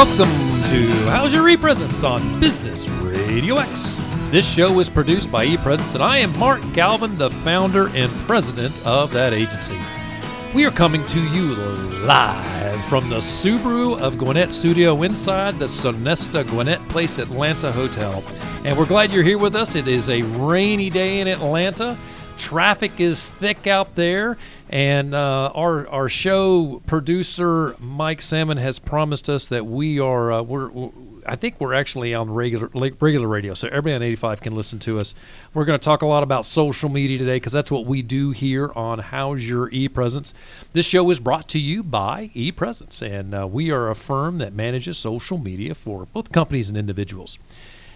Welcome to How's Your ePresence on Business RadioX. This show is produced by ePresence, and I am Mark Galvin, the founder and president of that agency. We are coming to you live from the Subaru of Gwinnett studio inside the Sonesta Gwinnett Place Atlanta hotel. And we're glad you're here with us. It is a rainy day in Atlanta. Traffic is thick out there, and our show producer Mike Salmon has promised us that I think we're actually on regular radio, so everybody on 85 can listen to us. We're going to talk a lot about social media today because that's what we do here on How's Your ePresence. This show is brought to you by ePresence, and we are a firm that manages social media for both companies and individuals.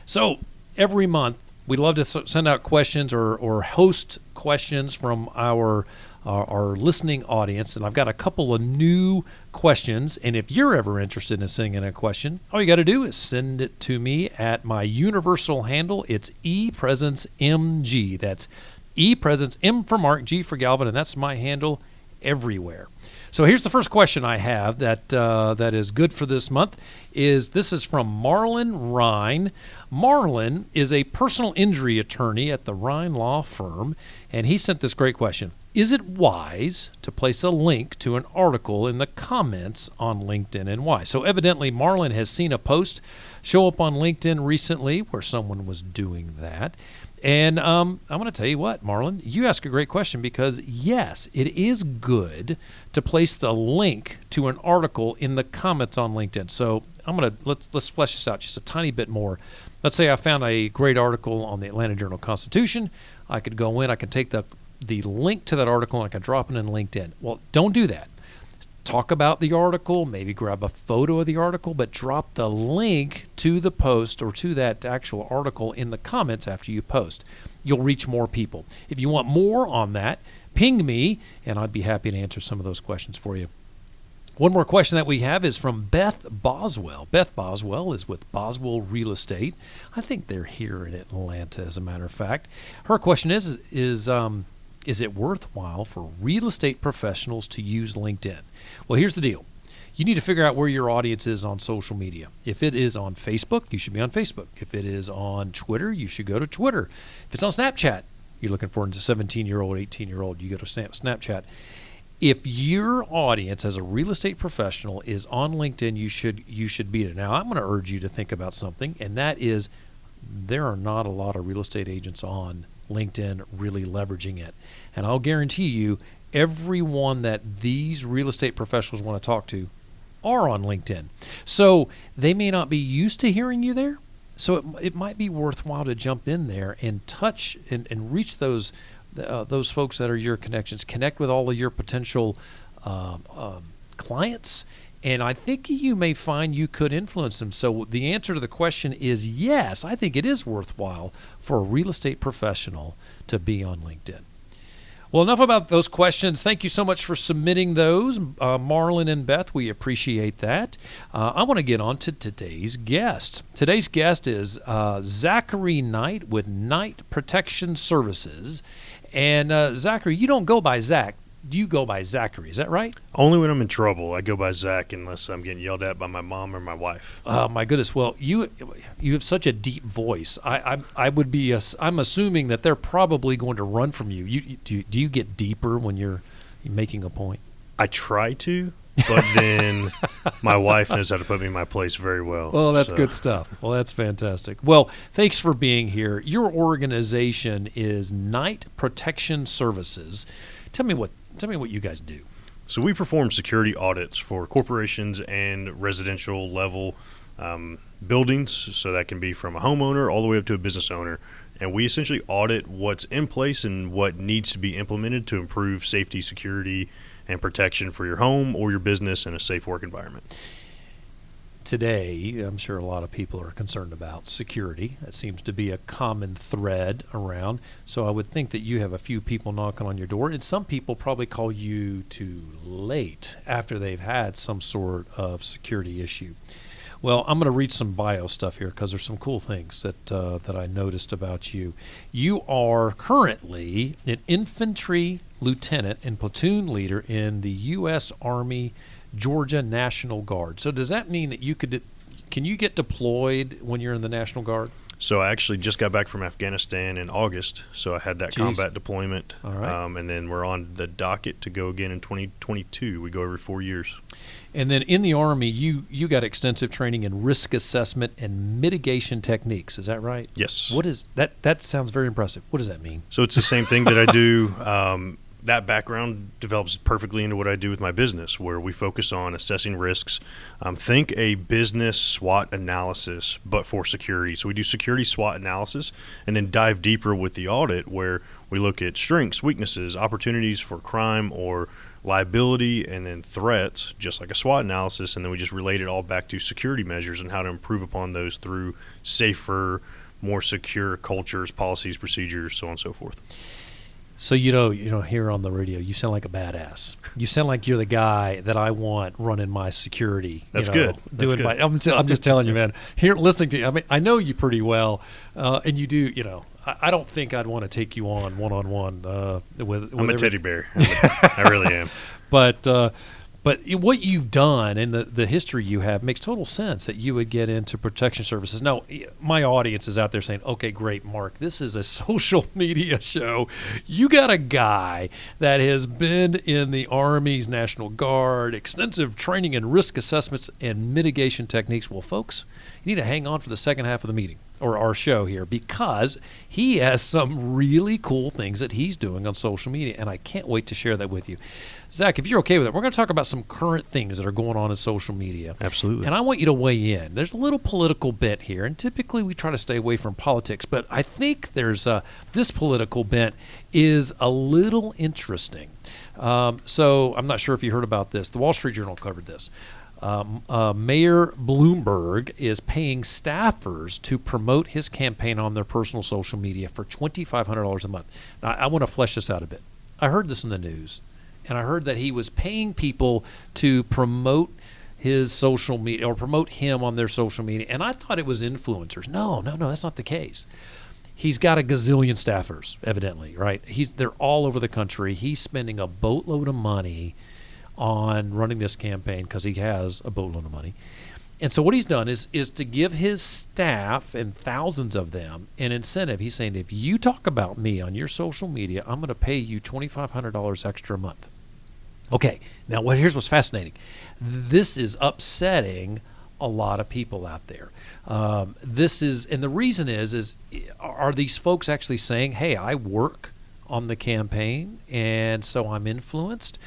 So every month, we love to send out questions or host questions from our listening audience, and I've got a couple of new questions. And if you're ever interested in sending a question, all you got to do is send it to me at my universal handle. It's ePresenceMG. That's ePresence, M for Mark, G for Galvin, and that's my handle everywhere. So here's the first question I have that is good for this month. This is from Marlon Rhine. Marlon is a personal injury attorney at the Rhine Law Firm, and he sent this great question. Is it wise to place a link to an article in the comments on LinkedIn, and why? So evidently Marlon has seen a post show up on LinkedIn recently where someone was doing that. And I'm going to tell you what, Marlon, you ask a great question because, yes, it is good to place the link to an article in the comments on LinkedIn. So let's flesh this out just a tiny bit more. Let's say I found a great article on the Atlanta Journal-Constitution. I could go in, I could take the link to that article, and I could drop it in LinkedIn. Well, don't do that. Talk about the article, maybe grab a photo of the article, but drop the link to the post or to that actual article in the comments after you post. You'll reach more people. If you want more on that, ping me, and I'd be happy to answer some of those questions for you. One more question that we have is from Beth Boswell. Beth Boswell is with Boswell Real Estate. I think they're here in Atlanta, as a matter of fact. Her question is it worthwhile for real estate professionals to use LinkedIn? Well, here's the deal. You need to figure out where your audience is on social media. If it is on Facebook, you should be on Facebook. If it is on Twitter, you should go to Twitter. If it's on Snapchat, you're looking for a 17-year-old, 18-year-old, you go to Snapchat. If your audience as a real estate professional is on LinkedIn, you should be there. Now, I'm going to urge you to think about something, and that is there are not a lot of real estate agents on LinkedIn really leveraging it. And I'll guarantee you, everyone that these real estate professionals want to talk to are on LinkedIn. So they may not be used to hearing you there. So it might be worthwhile to jump in there and touch and reach those folks that are your connections. Connect with all of your potential clients. And I think you may find you could influence them. So the answer to the question is yes, I think it is worthwhile for a real estate professional to be on LinkedIn. Well, enough about those questions. Thank you so much for submitting those, Marlon and Beth. We appreciate that. I want to get on to today's guest. Today's guest is Zackary Knight with Knight Protection Services. And Zackary, you don't go by Zack. You go by Zackary, is that right? Only when I'm in trouble. I go by Zack unless I'm getting yelled at by my mom or my wife. My goodness. Well, you have such a deep voice. I'm assuming that they're probably going to run from you. Do you get deeper when you're making a point? I try to, but then my wife knows how to put me in my place very well. Well, that's good stuff. Well, that's fantastic. Well, thanks for being here. Your organization is Knight Protection Services. Tell me what you guys do. So we perform security audits for corporations and residential level buildings. So that can be from a homeowner all the way up to a business owner. And we essentially audit what's in place and what needs to be implemented to improve safety, security, and protection for your home or your business in a safe work environment. Today, I'm sure a lot of people are concerned about security. That seems to be a common thread around. So I would think that you have a few people knocking on your door, and some people probably call you too late after they've had some sort of security issue. Well, I'm going to read some bio stuff here because there's some cool things that I noticed about you. You are currently an Infantry Lieutenant and platoon leader in the U.S. Army Georgia National Guard. So does that mean that you could Can you get deployed when you're in the National Guard? So I actually just got back from Afghanistan in August, so I had that combat deployment. All right. And then we're on the docket to go again in 2022. We go every 4 years. And then in the Army, you got extensive training in risk assessment and mitigation techniques. Is that right? Yes. What is that? That sounds very impressive. What does that mean? So it's the same thing that I do. That background develops perfectly into what I do with my business, where we focus on assessing risks. Think a business SWOT analysis, but for security. So we do security SWOT analysis and then dive deeper with the audit, where we look at strengths, weaknesses, opportunities for crime or liability, and then threats, just like a SWOT analysis. And then we just relate it all back to security measures and how to improve upon those through safer, more secure cultures, policies, procedures, so on and so forth. So here on the radio, you sound like a badass. You sound like you're the guy that I want running my security. That's good. That's good. I'm just telling you, man. Here, listening to you, I mean, I know you pretty well, and you do. I don't think I'd want to take you on one-on-one with. I'm a teddy bear. I really am. But what you've done and the history you have makes total sense that you would get into protection services. Now, my audience is out there saying, okay, great, Mark, this is a social media show. You got a guy that has been in the Army's National Guard, extensive training in risk assessments and mitigation techniques. Well, folks, you need to hang on for the second half of the meeting or our show here, because he has some really cool things that he's doing on social media, and I can't wait to share that with you. Zach, if you're okay with it, we're going to talk about some current things that are going on in social media. Absolutely. And I want you to weigh in. There's a little political bent here, and typically we try to stay away from politics, but I think there's this political bent is a little interesting. So I'm not sure if you heard about this. The Wall Street Journal covered this. Mayor Bloomberg is paying staffers to promote his campaign on their personal social media for $2,500 a month. Now, I want to flesh this out a bit. I heard this in the news, and I heard that he was paying people to promote his social media or promote him on their social media, and I thought it was influencers. No, that's not the case. He's got a gazillion staffers, evidently, right? They're all over the country. He's spending a boatload of money on running this campaign because he has a boatload of money. And so what he's done is to give his staff, and thousands of them, an incentive. He's saying, if you talk about me on your social media, I'm going to pay you $2,500 extra a month. Okay, now here's what's fascinating. This is upsetting a lot of people out there. And the reason is are these folks actually saying, hey, I work on the campaign, and so I'm influenced?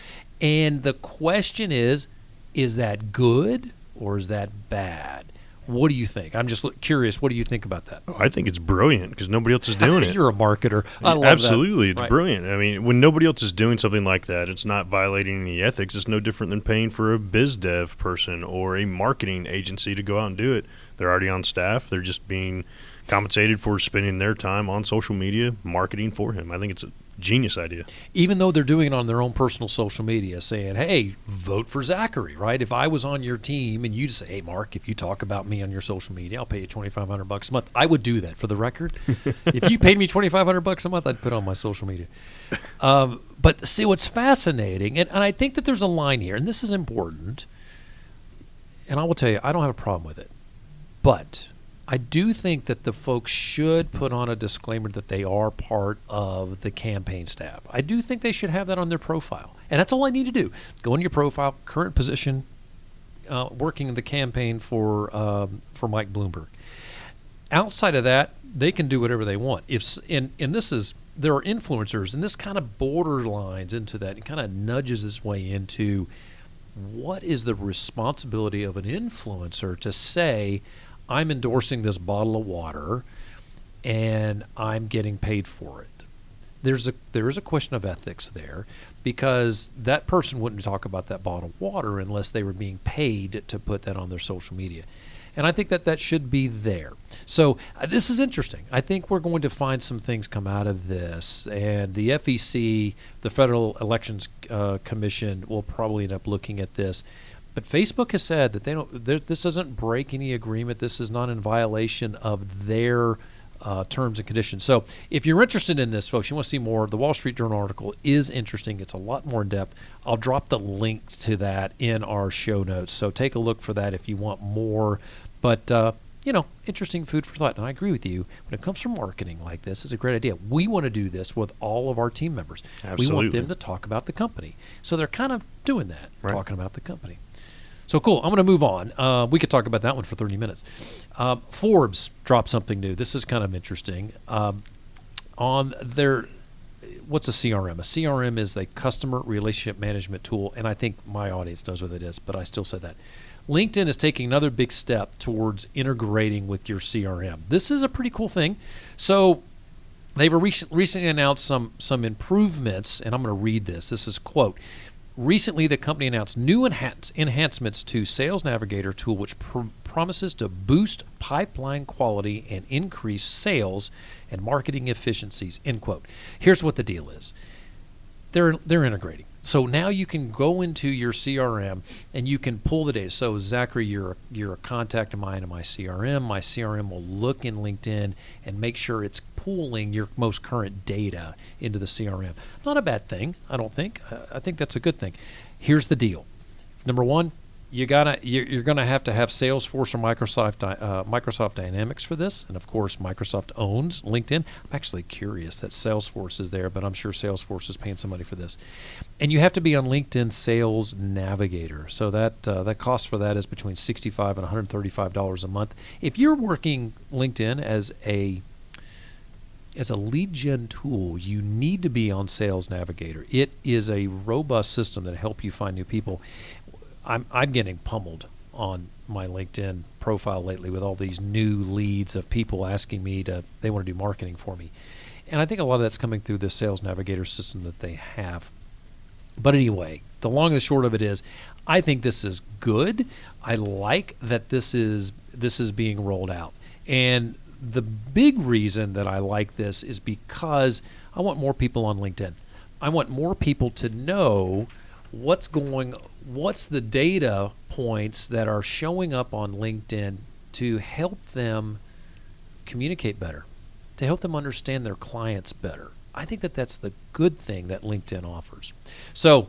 And the question is that good or is that bad? What do you think? I'm just curious. What do you think about that? Oh, I think it's brilliant because nobody else is doing it. You're a marketer. I love Absolutely. that. It's brilliant. I mean, when nobody else is doing something like that, it's not violating any ethics. It's no different than paying for a biz dev person or a marketing agency to go out and do it. They're already on staff. They're just being compensated for spending their time on social media marketing for him. I think it's a genius idea. Even though they're doing it on their own personal social media, saying, hey, vote for Zackary, right? If I was on your team and you'd say, hey, Mark, if you talk about me on your social media, I'll pay you $2,500 a month. I would do that, for the record. If you paid me $2,500 a month, I'd put it on my social media. But see, what's fascinating, and I think that there's a line here, and this is important, and I will tell you, I don't have a problem with it. But I do think that the folks should put on a disclaimer that they are part of the campaign staff. I do think they should have that on their profile. And that's all I need to do. Go in your profile, current position, working in the campaign for Mike Bloomberg. Outside of that, they can do whatever they want. There are influencers, and this kind of borderlines into that. It kind of nudges its way into what is the responsibility of an influencer to say, I'm endorsing this bottle of water, and I'm getting paid for it. There is a question of ethics there, because that person wouldn't talk about that bottle of water unless they were being paid to put that on their social media. And I think that should be there. So this is interesting. I think we're going to find some things come out of this, and the FEC, the Federal Elections Commission, will probably end up looking at this. But Facebook has said that this doesn't break any agreement. This is not in violation of their terms and conditions. So if you're interested in this, folks, you want to see more, the Wall Street Journal article is interesting. It's a lot more in depth. I'll drop the link to that in our show notes. So take a look for that if you want more But, interesting food for thought. And I agree with you. When it comes from marketing like this, it's a great idea. We want to do this with all of our team members. Absolutely. We want them to talk about the company. So they're kind of doing that, Right. talking about the company. So cool. I'm going to move on. We could talk about that one for 30 minutes. Forbes dropped something new. This is kind of interesting. On their, what's a CRM? A CRM is a customer relationship management tool, and I think my audience knows what it is, but I still say that. LinkedIn is taking another big step towards integrating with your CRM. This is a pretty cool thing. So they've recently announced some improvements, and I'm going to read this. This is quote. Recently, the company announced new enhancements to Sales Navigator tool, which promises to boost pipeline quality and increase sales and marketing efficiencies, end quote. Here's what the deal is. They're integrating. So now you can go into your CRM and you can pull the data. So Zackary, you're a contact of mine in my CRM. My CRM will look in LinkedIn and make sure it's pulling your most current data into the CRM. Not a bad thing, I don't think. I think that's a good thing. Here's the deal. Number one, you're gonna have to have Salesforce or Microsoft Dynamics for this, and of course Microsoft owns LinkedIn. I'm actually curious that Salesforce is there, but I'm sure Salesforce is paying some money for this. And you have to be on LinkedIn Sales Navigator, so that cost for that is between $65 and $135 a month. If you're working LinkedIn as a lead gen tool, you need to be on Sales Navigator. It is a robust system that helps you find new people. I'm getting pummeled on my LinkedIn profile lately with all these new leads of people asking me they want to do marketing for me. And I think a lot of that's coming through the Sales Navigator system that they have. But anyway, the long and the short of it is, I think this is good. I like that this is being rolled out. And the big reason that I like this is because I want more people on LinkedIn. I want more people to know what's the data points that are showing up on LinkedIn to help them communicate better, to help them understand their clients better. I think that that's the good thing that LinkedIn offers. So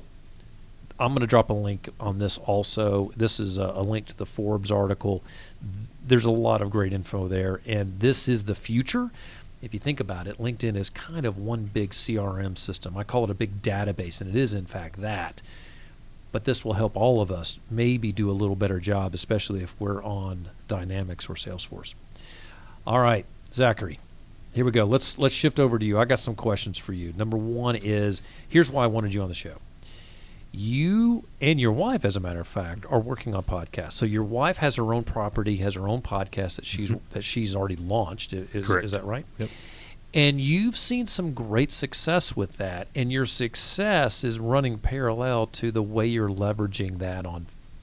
I'm going to drop a link on this also. This is a link to the Forbes article. There's a lot of great info there, and this is the future. If you think about it, LinkedIn is kind of one big CRM system. I call it a big database, and it is in fact that. But this will help all of us maybe do a little better job, especially if we're on Dynamics or Salesforce. All right, Zackary, here we go. Let's shift over to you. I got some questions for you. Number one is, here's why I wanted you on the show. You and your wife, as a matter of fact, are working on podcasts. So your wife has her own property, has her own podcast that she's already launched. Correct. Is that right? Yep. And you've seen some great success with that, and your success is running parallel to the way you're leveraging that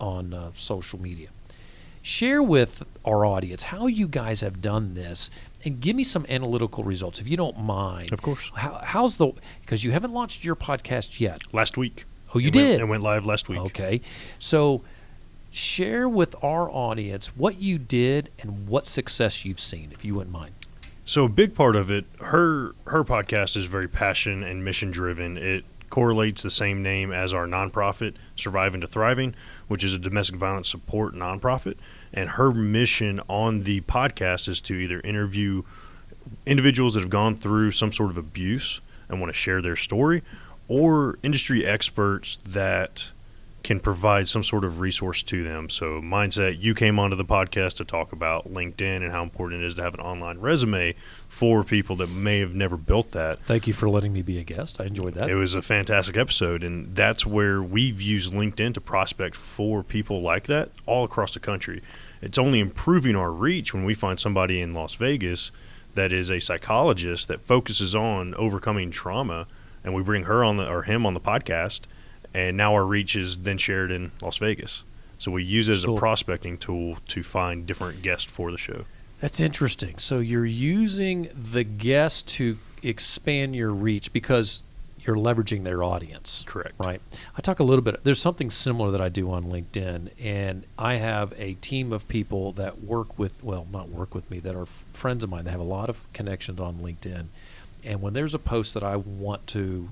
on social media. Share with our audience how you guys have done this, and give me some analytical results, if you don't mind. Of course. Because you haven't launched your podcast yet. Last week. Oh, you did? It went live last week. Okay. So share with our audience what you did and what success you've seen, if you wouldn't mind. So a big part of it, her podcast is very passion and mission driven. It correlates the same name as our nonprofit, Surviving to Thriving, which is a domestic violence support nonprofit. And her mission on the podcast is to either interview individuals that have gone through some sort of abuse and want to share their story, or industry experts that can provide some sort of resource to them. So Mindset, you came onto the podcast to talk about LinkedIn and how important it is to have an online resume for people that may have never built that. Thank you for letting me be a guest. I enjoyed that. It was a fantastic episode, and that's where we've used LinkedIn to prospect for people like that all across the country. It's only improving our reach when we find somebody in Las Vegas that is a psychologist that focuses on overcoming trauma, and we bring her on him on the podcast. And now our reach is then shared in Las Vegas. So we use it as a prospecting tool to find different guests for the show. That's interesting. So you're using the guests to expand your reach because you're leveraging their audience. Correct. Right. I talk a little bit. There's something similar that I do on LinkedIn, and I have a team of people that not work with me, that are friends of mine. They have a lot of connections on LinkedIn. And when there's a post that I want to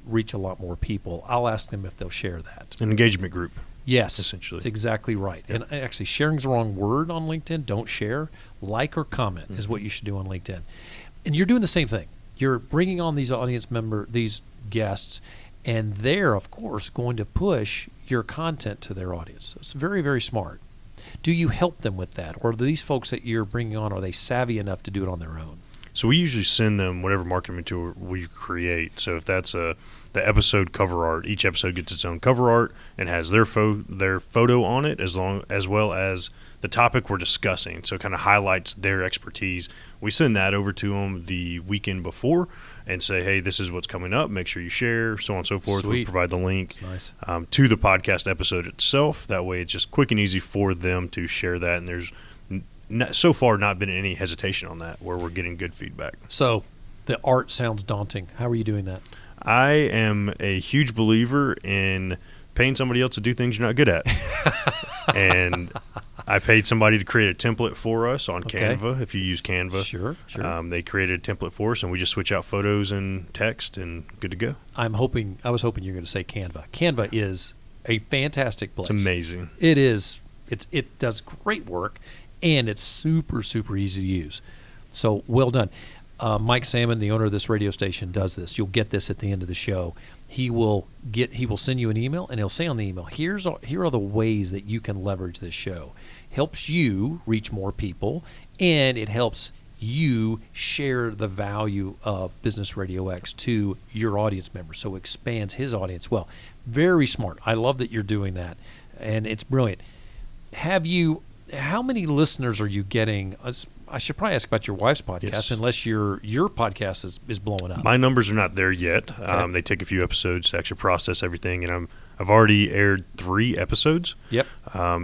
reach a lot more people, I'll ask them if they'll share that. An engagement group. Yes, essentially. that's exactly right. Yep. And actually, sharing's the wrong word on LinkedIn. Don't share. Like or comment is what you should do on LinkedIn. And you're doing the same thing. You're bringing on these these guests, and they're, of course, going to push your content to their audience. It's very, very smart. Do you help them with that? Or are these folks that you're bringing on, are they savvy enough to do it on their own? So we usually send them whatever marketing material we create. So if that's the episode cover art, each episode gets its own cover art and has their photo on it, as well as the topic we're discussing. So it kind of highlights their expertise. We send that over to them the weekend before and say, hey, this is what's coming up. Make sure you share, so on and so forth. Sweet. We provide the link Nice. To the podcast episode itself. That way it's just quick and easy for them to share that. And there's so far not been any hesitation on that, where we're getting good feedback. So the art sounds daunting. How are you doing that? I am a huge believer in paying somebody else to do things you're not good at. And I paid somebody to create a template for us on Canva, if you use Canva. Sure. They created a template for us, and we just switch out photos and text, and good to go. I was hoping you were going to say Canva. Canva is a fantastic place. It's amazing. It is. It does great work, and it's super, super easy to use. So well done. Mike Salmon, the owner of this radio station, does this. You'll get this at the end of the show. He will send you an email, and he'll say on the email, here are the ways that you can leverage this show. Helps you reach more people, and it helps you share the value of Business RadioX to your audience members, so it expands his audience well. Very smart. I love that you're doing that, and it's brilliant. How many listeners are you getting? I should probably ask about your wife's podcast, Yes. Unless your podcast is blowing up. My numbers are not there yet. Okay. They take a few episodes to actually process everything, and I've already aired 3 episodes. Yep.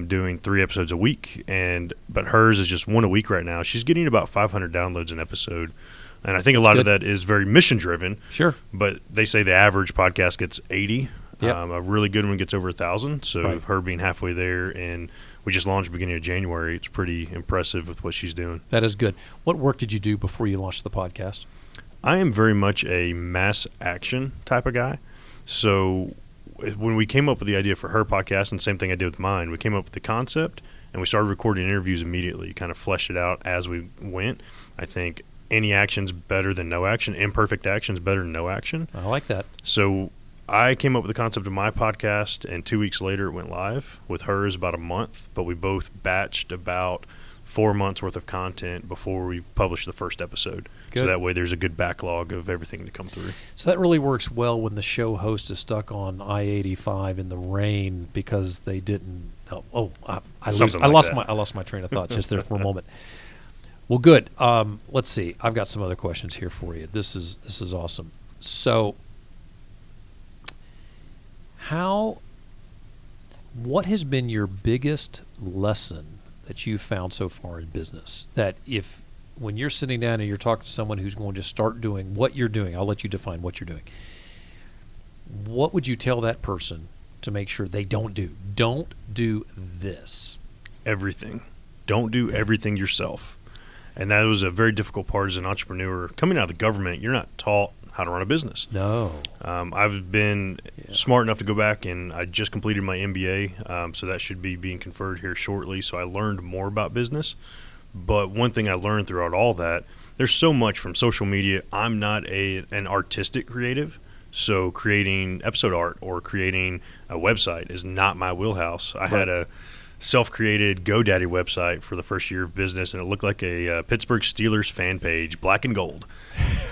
Doing 3 episodes a week, but hers is just 1 a week right now. She's getting about 500 downloads an episode, and I think a lot of that is very mission driven. Sure. But they say the average podcast gets 80. Yep. A really good one gets over 1,000. So Right. her being halfway there, and we just launched beginning of January. It's pretty impressive with what she's doing. That is good. What work did you do before you launched the podcast? I am very much a mass action type of guy. So when we came up with the idea for her podcast, and same thing I did with mine, we came up with the concept and we started recording interviews immediately, kind of fleshed it out as we went. I think any action's better than no action. Imperfect action's better than no action. I like that. So I came up with the concept of my podcast, and 2 weeks later it went live. With hers about a month, but we both batched about 4 months worth of content before we published the first episode. Good. So that way there's a good backlog of everything to come through. So that really works well when the show host is stuck on I-85 in the rain because they didn't. I lost my train of thought just there for a moment. Well, good. Let's see. I've got some other questions here for you. This is awesome. So, what has been your biggest lesson that you've found so far in business? That when you're sitting down and you're talking to someone who's going to start doing what you're doing, I'll let you define what you're doing. What would you tell that person to make sure they don't do? Don't do this. Everything. Don't do everything yourself. And that was a very difficult part as an entrepreneur. Coming out of the government, you're not taught how to run a business. No. I've been smart enough to go back, and I just completed my MBA, so that should be being conferred here shortly. So I learned more about business. But one thing I learned throughout all that, there's so much from social media. I'm not an artistic creative, so creating episode art or creating a website is not my wheelhouse. I had a self-created GoDaddy website for the first year of business, and it looked like a Pittsburgh Steelers fan page, black and gold.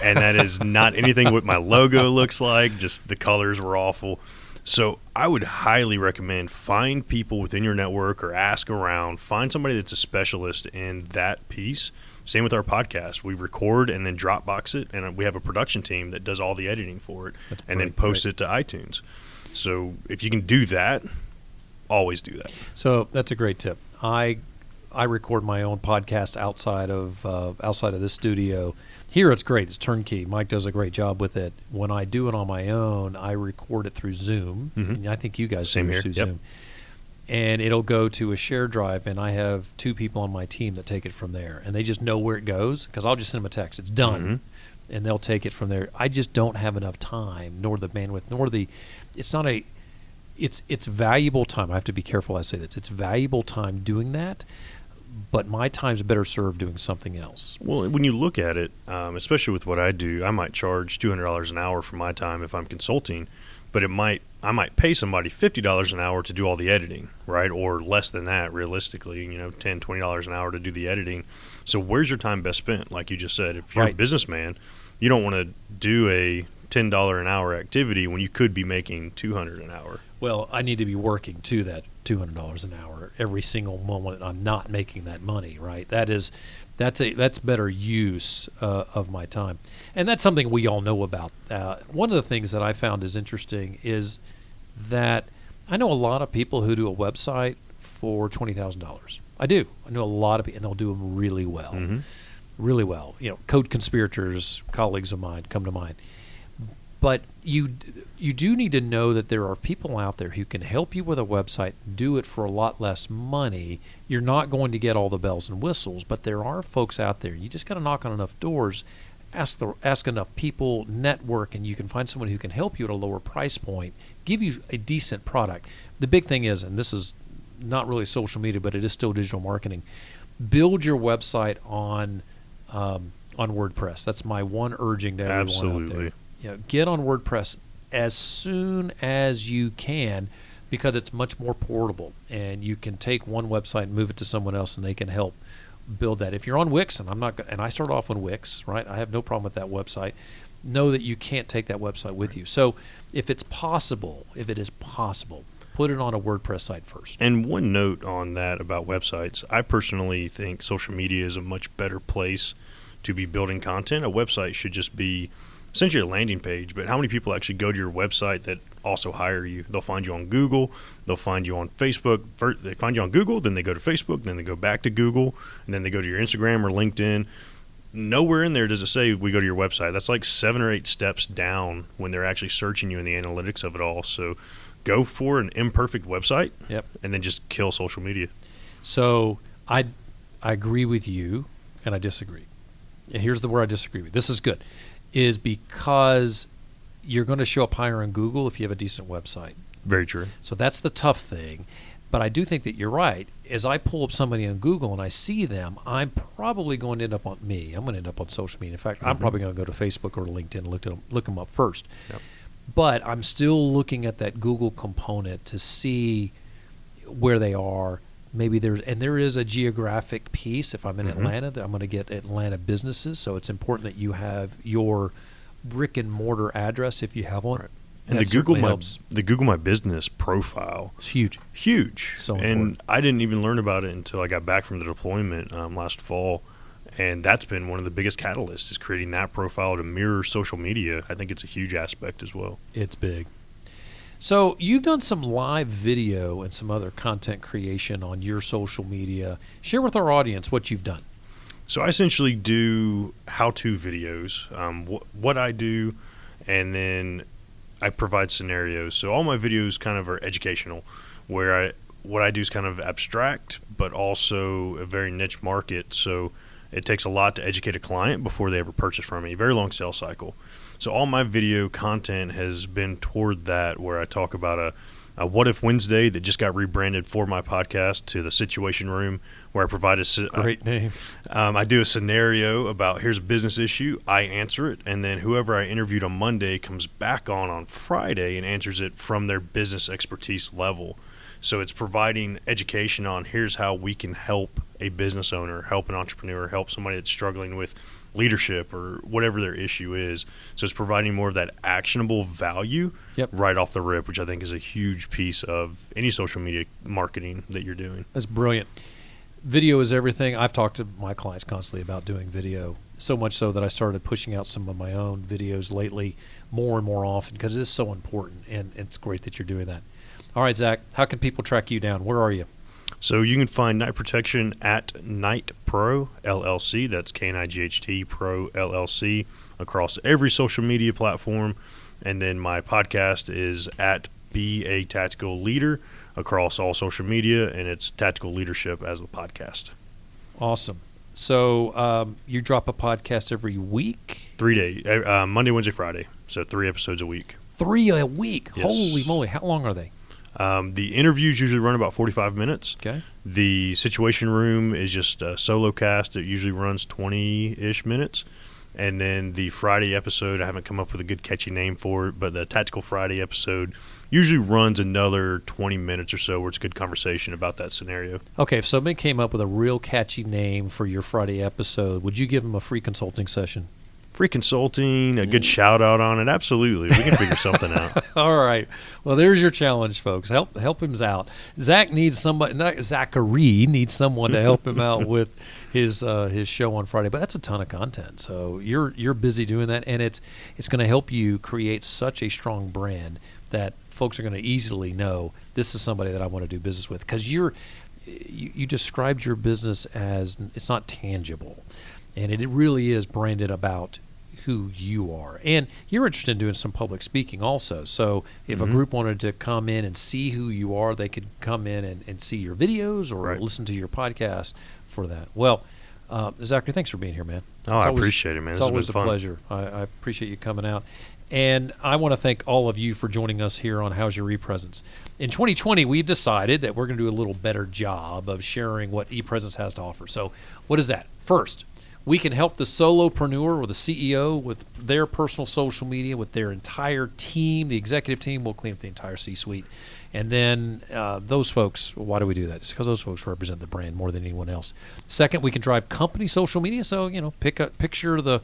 And that is not anything what my logo looks like. Just the colors were awful. So I would highly recommend find people within your network or ask around. Find somebody that's a specialist in that piece. Same with our podcast. We record and then Dropbox it, and we have a production team that does all the editing for it and then post it to iTunes. So if you can do that, always do that. So that's a great tip. I record my own podcast outside of this studio. Here it's great. It's turnkey. Mike does a great job with it. When I do it on my own, I record it through Zoom. Mm-hmm. And I think you guys do it through Zoom. And it'll go to a shared drive, and I have 2 people on my team that take it from there. And they just know where it goes because I'll just send them a text. It's done. Mm-hmm. And they'll take it from there. I just don't have enough time, nor the bandwidth, it's valuable time. I have to be careful I say this. It's valuable time doing that, but my time's better served doing something else. Well, when you look at it, especially with what I do, I might charge $200 an hour for my time if I'm consulting, but I might pay somebody $50 an hour to do all the editing, right? Or less than that, realistically, $10, $20 an hour to do the editing. So where's your time best spent? Like you just said, if you're a businessman, you don't want to do a $10 an hour activity when you could be making $200 an hour. Well, I need to be working to that $200 an hour every single moment I'm not making that money, right? That's better use of my time. And that's something we all know about. One of the things that I found is interesting is that I know a lot of people who do a website for $20,000. I do. I know a lot of people, and they'll do them really well. Mm-hmm. Really well. Code conspirators, colleagues of mine come to mind. But you do need to know that there are people out there who can help you with a website, do it for a lot less money. You're not going to get all the bells and whistles, but there are folks out there. You just got to knock on enough doors, ask enough people, network, and you can find someone who can help you at a lower price point, give you a decent product. The big thing is, and this is not really social media, but it is still digital marketing, build your website on WordPress. That's my one urging to everyone out there. Get on WordPress as soon as you can, because it's much more portable, and you can take one website and move it to someone else, and they can help build that. If you're on Wix, and I start off on Wix, right? I have no problem with that website. Know that you can't take that website with you. So if it is possible, put it on a WordPress site first. And one note on that about websites, I personally think social media is a much better place to be building content. A website should just be essentially a landing page, but how many people actually go to your website that also hire you? They'll find you on Google, they'll find you on Facebook. First, they find you on Google, then they go to Facebook, then they go back to Google, and then they go to your Instagram or LinkedIn. Nowhere in there does it say we go to your website. That's like 7 or 8 steps down when they're actually searching you in the analytics of it all. So go for an imperfect website, and then just kill social media. So I agree with you, and I disagree. And here's where I disagree with. This is good. Is because you're going to show up higher on Google if you have a decent website. Very true. So that's the tough thing. But I do think that you're right. As I pull up somebody on Google and I see them, I'm probably going to end up on me. I'm going to end up on social media. In fact, I'm probably going to go to Facebook or LinkedIn and look them up first. Yep. But I'm still looking at that Google component to see where they are. Maybe there is a geographic piece. If I'm in Atlanta, I'm going to get Atlanta businesses. So it's important that you have your brick and mortar address if you have one. Right. And the Google My Business profile. It's huge. Huge. So and important. I didn't even learn about it until I got back from the deployment last fall. And that's been one of the biggest catalysts, is creating that profile to mirror social media. I think it's a huge aspect as well. It's big. So you've done some live video and some other content creation on your social media. Share with our audience what you've done. So I essentially do how-to videos, what I do, and then I provide scenarios. So all my videos kind of are educational, where what I do is kind of abstract, but also a very niche market. So it takes a lot to educate a client before they ever purchase from me. Very long sales cycle. So all my video content has been toward that, where I talk about a What If Wednesday that just got rebranded for my podcast to the Situation Room, where I provide great name. I do a scenario about, here's a business issue, I answer it, and then whoever I interviewed on Monday comes back on Friday and answers it from their business expertise level. So it's providing education on, here's how we can help a business owner, help an entrepreneur, help somebody that's struggling with leadership or whatever their issue is. So it's providing more of that actionable value right off the rip, which I think is a huge piece of any social media marketing that you're doing. That's brilliant. Video is everything. I've talked to my clients constantly about doing video, so much so that I started pushing out some of my own videos lately more and more often, because it is so important, and it's great that you're doing that. All right, Zach, how can people track you down? Where are you? So you can find Night Protection at Night Pro LLC. That's KNIGHT Pro LLC across every social media platform. And then my podcast is at Be a Tactical Leader across all social media, and it's Tactical Leadership as the podcast. Awesome. So you drop a podcast every week? 3 days, Monday, Wednesday, Friday. So 3 episodes a week. 3 a week? Yes. Holy moly. How long are they? The interviews usually run about 45 minutes. Okay. The situation room is just a solo cast. It usually runs 20-ish minutes. And then the Friday episode, I haven't come up with a good catchy name for it, but the Tactical Friday episode usually runs another 20 minutes or so where it's good conversation about that scenario. Okay, if somebody came up with a real catchy name for your Friday episode, would you give them a free consulting session? Free consulting, a good shout out on it. Absolutely. We can figure something out. All right. Well, there's your challenge, folks. Help him out. Zach needs somebody. Zackary needs someone to help him out with his show on Friday. But that's a ton of content. So you're busy doing that, and it's going to help you create such a strong brand that folks are going to easily know this is somebody that I want to do business with, because you described your business as it's not tangible. And it really is branded about who you are. And you're interested in doing some public speaking also. So if a group wanted to come in and see who you are, they could come in and see your videos or listen to your podcast for that. Well, Zackary, thanks for being here, man. Oh, I appreciate it, man. It's always a pleasure. I appreciate you coming out. And I want to thank all of you for joining us here on How's Your ePresence. In 2020, we've decided that we're going to do a little better job of sharing what ePresence has to offer. So what is that? First, we can help the solopreneur or the CEO with their personal social media, with their entire team. The executive team will clean up the entire C-suite. And then those folks, why do we do that? It's because those folks represent the brand more than anyone else. Second, we can drive company social media. So, picture the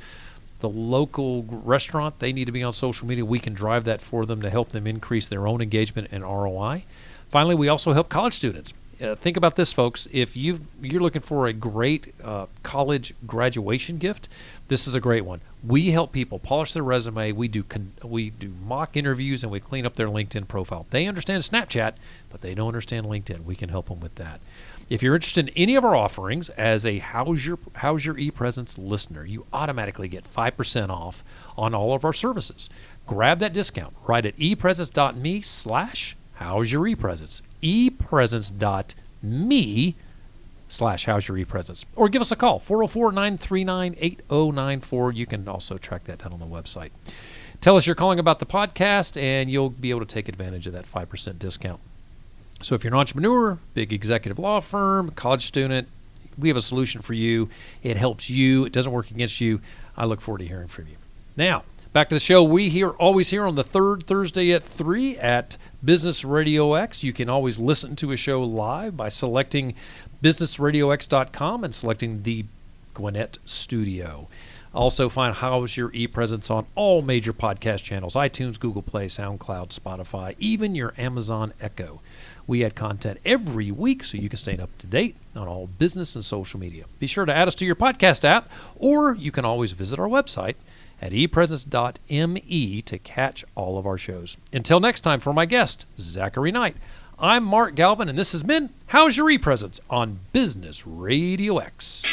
local restaurant. They need to be on social media. We can drive that for them to help them increase their own engagement and ROI. Finally, we also help college students. Think about this, folks. If you're looking for a great college graduation gift, this is a great one. We help people polish their resume. We do mock interviews, and we clean up their LinkedIn profile. They understand Snapchat, but they don't understand LinkedIn. We can help them with that. If you're interested in any of our offerings as a How's Your ePresence listener, you automatically get 5% off on all of our services. Grab that discount right at ePresence.me/How's Your ePresence. ePresence.me/How's Your ePresence. Or give us a call, 404-939-8094. You can also track that down on the website. Tell us you're calling about the podcast, and you'll be able to take advantage of that 5% discount. So if you're an entrepreneur, big executive law firm, college student, we have a solution for you. It helps you. It doesn't work against you. I look forward to hearing from you. Now, back to the show. We always here on the third Thursday at 3 at Business RadioX. You can always listen to a show live by selecting businessradiox.com and selecting the Gwinnett Studio. Also find How's Your ePresence on all major podcast channels, iTunes, Google Play, SoundCloud, Spotify, even your Amazon Echo. We add content every week so you can stay up to date on all business and social media. Be sure to add us to your podcast app, or you can always visit our website at ePresence.me to catch all of our shows. Until next time, for my guest, Zackary Knight, I'm Mark Galvin, and this has been How's Your ePresence on Business Radio X.